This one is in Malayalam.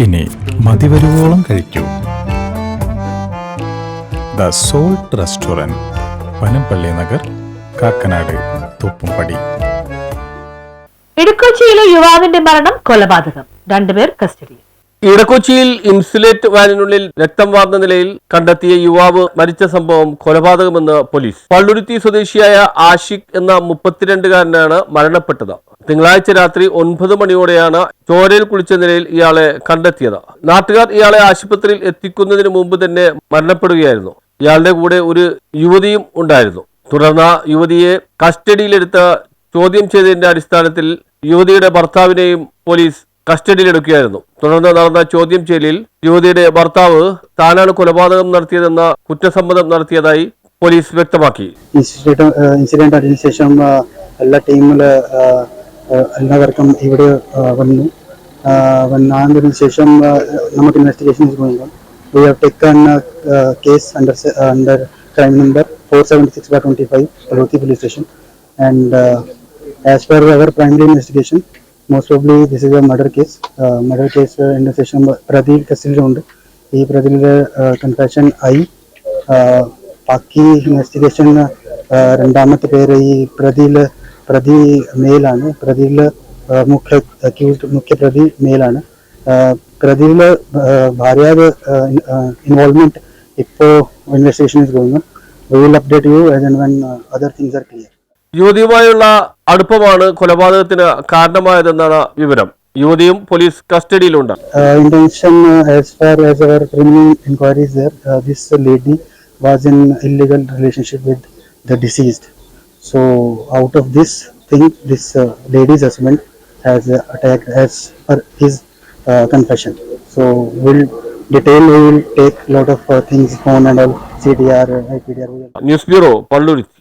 ഇനി മതിവരുവോളം കഴിക്കൂ. The salt restaurant, Panampilly Nagar, Kakkanad, Thoppumpady. ഇടക്കൊച്ചിയിലെ യുവാവിന്റെ മരണം കൊലപാതകം, 2 പേർ കസ്റ്റഡിയിൽ. ഇടക്കൊച്ചിയിൽ ഇൻസുലേറ്റ് വാനിനുള്ളിൽ രക്തം വാർന്ന നിലയിൽ കണ്ടെത്തിയ യുവാവ് മരിച്ച സംഭവം കൊലപാതകമെന്ന് പോലീസ്. പള്ളുരുത്തി സ്വദേശിയായ ആഷിഖ് എന്ന 32-കാരനാണ് മരണപ്പെട്ടത്. തിങ്കളാഴ്ച രാത്രി 9 മണിയോടെയാണ് ചോരയിൽ കുളിച്ച നിലയിൽ ഇയാളെ കണ്ടെത്തിയത്. നാട്ടുകാർ ഇയാളെ ആശുപത്രിയിൽ എത്തിക്കുന്നതിന് മുമ്പ് തന്നെ മരണപ്പെടുകയായിരുന്നു. ഇയാളുടെ കൂടെ ഒരു യുവതിയും ഉണ്ടായിരുന്നു. തുടർന്ന് യുവതിയെ കസ്റ്റഡിയിലെടുത്ത് ചോദ്യം ചെയ്തതിന്റെ അടിസ്ഥാനത്തിൽ യുവതിയുടെ ഭർത്താവിനെയും പോലീസ് കസ്റ്റഡിയിലെടുക്കുകയായിരുന്നു. തുടർന്ന് നടന്ന ചോദ്യം ചെയ്യലിൽ യുവതിയുടെ ഭർത്താവ് താനാണ് കൊലപാതകം നടത്തിയതെന്ന കുറ്റസമ്മതം നടത്തിയതായി പോലീസ് വ്യക്തമാക്കി. ഇൻസിഡന്റ് അതിനുശേഷം എല്ലാ ടീമില് എല്ലാവർക്കും ഇവിടെ വന്നതിന് ശേഷം നമുക്ക് investigation we have taken a case under crime number 476/25 Pallurthi police station, and as per our primary investigation, most probably this is a murder case. Investigation Pradil custody ഉണ്ട്. ഈ പ്രതിയുടെ കൺഫെഷൻ ആയി. ബാക്കി ഇൻവെസ്റ്റിഗേഷൻ രണ്ടാമത്തെ പേര് ഈ പ്രതി മെയിലാണ്. പ്രതിയില് മുഖ്യ പ്രതി മെയിലാണ്. പ്രതിയില് ഭാര്യയുടെ ഇൻവോൾവ്മെന്റ് ഇപ്പോൾ investigation is going on. We will update you as and when other things are clear. യുവതിയുമായുള്ള അടുപ്പമാണ് കൊലപാതകത്തിന് കാരണമായതെന്നാണ് വിവരം. യുവതിയും police കസ്റ്റഡിയിലുണ്ട്. Intention, as far as our criminal inquiries there, this lady was in illegal relationship with the deceased. So out of this thing, this lady's husband has attacked as per his confession. So we will take lot of things, phone and all, CDR, IPDR. News bureau, Palluruthy.